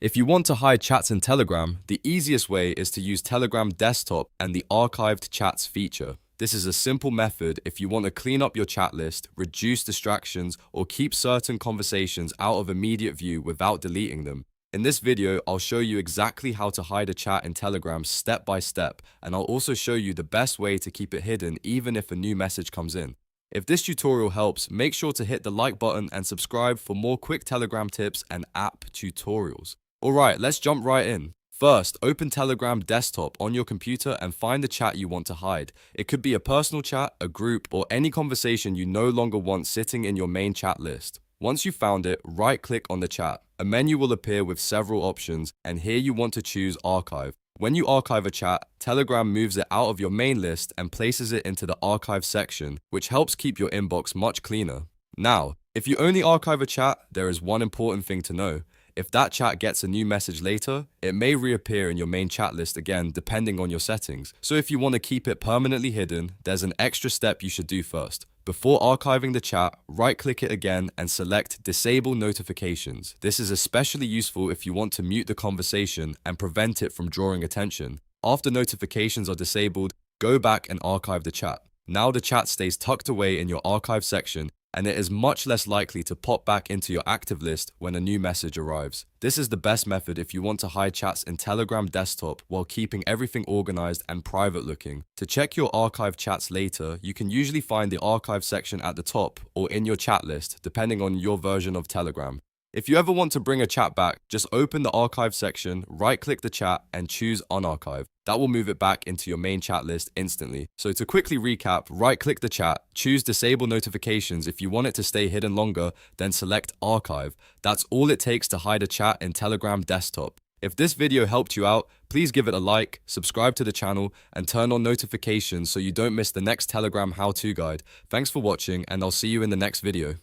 If you want to hide chats in Telegram, the easiest way is to use Telegram Desktop and the Archived Chats feature. This is a simple method if you want to clean up your chat list, reduce distractions, or keep certain conversations out of immediate view without deleting them. In this video, I'll show you exactly how to hide a chat in Telegram step by step, and I'll also show you the best way to keep it hidden even if a new message comes in. If this tutorial helps, make sure to hit the like button and subscribe for more quick Telegram tips and app tutorials. Alright, let's jump right in. First, open Telegram Desktop on your computer and find the chat you want to hide. It could be a personal chat, a group, or any conversation you no longer want sitting in your main chat list. Once you've found it, right-click on the chat. A menu will appear with several options, and here you want to choose Archive. When you archive a chat, Telegram moves it out of your main list and places it into the Archive section, which helps keep your inbox much cleaner. Now, if you only archive a chat, there is one important thing to know. If that chat gets a new message later, it may reappear in your main chat list again depending on your settings. So if you want to keep it permanently hidden, there's an extra step you should do first. Before archiving the chat, right-click it again and select Disable Notifications. This is especially useful if you want to mute the conversation and prevent it from drawing attention. After notifications are disabled, go back and archive the chat. Now the chat stays tucked away in your archive section, and it is much less likely to pop back into your active list when a new message arrives. This is the best method if you want to hide chats in Telegram Desktop while keeping everything organized and private looking. To check your archive chats later, you can usually find the archive section at the top or in your chat list, depending on your version of Telegram. If you ever want to bring a chat back, just open the archive section, right-click the chat, and choose Unarchive. That will move it back into your main chat list instantly. So to quickly recap, right-click the chat, choose Disable Notifications if you want it to stay hidden longer, then select Archive. That's all it takes to hide a chat in Telegram Desktop. If this video helped you out, please give it a like, subscribe to the channel, and turn on notifications so you don't miss the next Telegram how-to guide. Thanks for watching, and I'll see you in the next video.